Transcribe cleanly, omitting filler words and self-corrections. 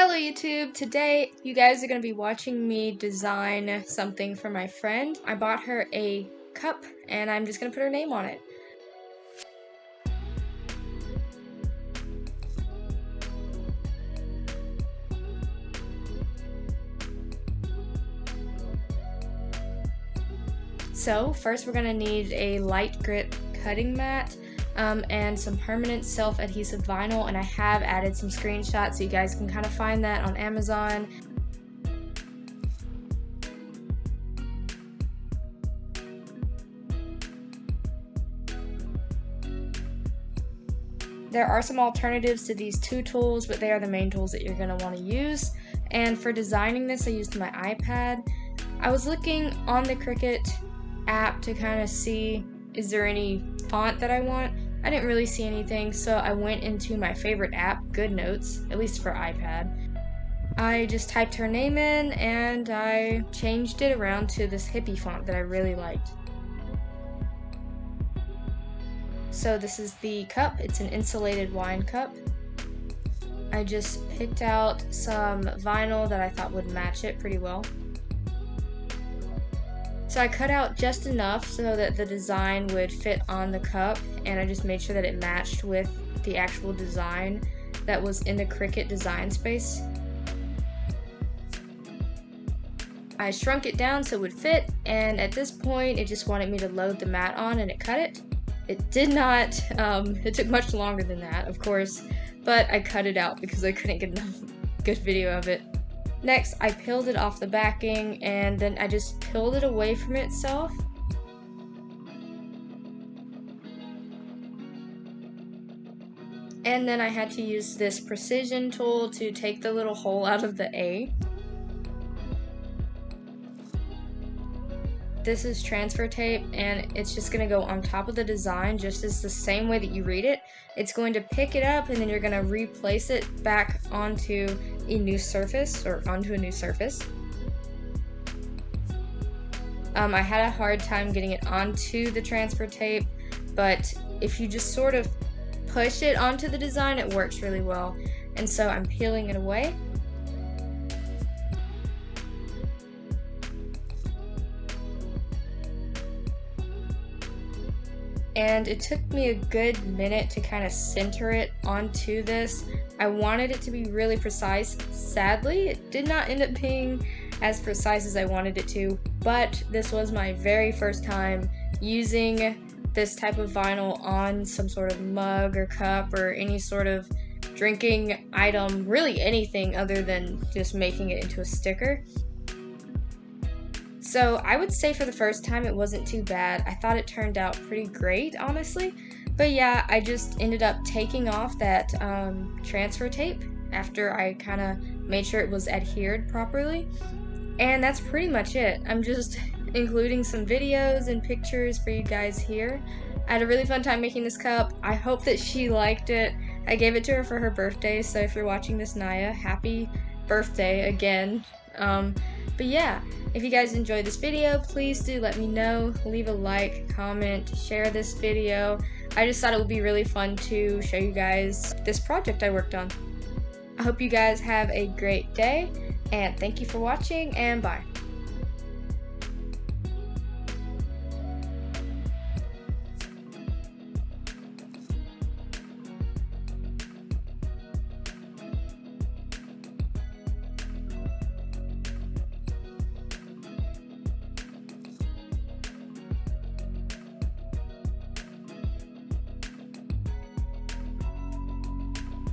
Hello YouTube! Today you guys are going to be watching me design something for my friend. I bought her a cup and I'm just going to put her name on it. So first we're going to need a light grit cutting mat and some permanent self-adhesive vinyl, and I have added some screenshots so you guys can kind of find that on Amazon. There are some alternatives to these two tools, but they are the main tools that you're going to want to use. And for designing this, I used my iPad. I was looking on the Cricut app to kind of see, is there any font that I want? I didn't really see anything, so I went into my favorite app, GoodNotes, at least for iPad. I just typed her name in and I changed it around to this hippie font that I really liked. So this is the cup. It's an insulated wine cup. I just picked out some vinyl that I thought would match it pretty well. So I cut out just enough so that the design would fit on the cup, and I just made sure that it matched with the actual design that was in the Cricut design space. I shrunk it down so it would fit, and at this point it just wanted me to load the mat on, and it cut it. It did not, it took much longer than that, of course, but I cut it out because I couldn't get enough good video of it. Next, I peeled it off the backing, and then I just peeled it away from itself. And then I had to use this precision tool to take the little hole out of the A. This is transfer tape, and it's just going to go on top of the design just as the same way that you read it. It's going to pick it up, and then you're going to replace it back onto a new surface, I had a hard time getting it onto the transfer tape, but if you just sort of push it onto the design, it works really well. And so I'm peeling it away. And it took me a good minute to kind of center it onto this. I wanted it to be really precise. Sadly, it did not end up being as precise as I wanted it to, but this was my very first time using this type of vinyl on some sort of mug or cup or any sort of drinking item, really anything other than just making it into a sticker. So I would say for the first time it wasn't too bad. I thought it turned out pretty great, honestly. But yeah, I just ended up taking off that transfer tape after I kind of made sure it was adhered properly. And that's pretty much it. I'm just including some videos and pictures for you guys here. I had a really fun time making this cup. I hope that she liked it. I gave it to her for her birthday, so if you're watching this, Naya, happy birthday again. But yeah, if you guys enjoyed this video, please do let me know. Leave a like, comment, share this video. I just thought it would be really fun to show you guys this project I worked on. I hope you guys have a great day, and thank you for watching, and bye.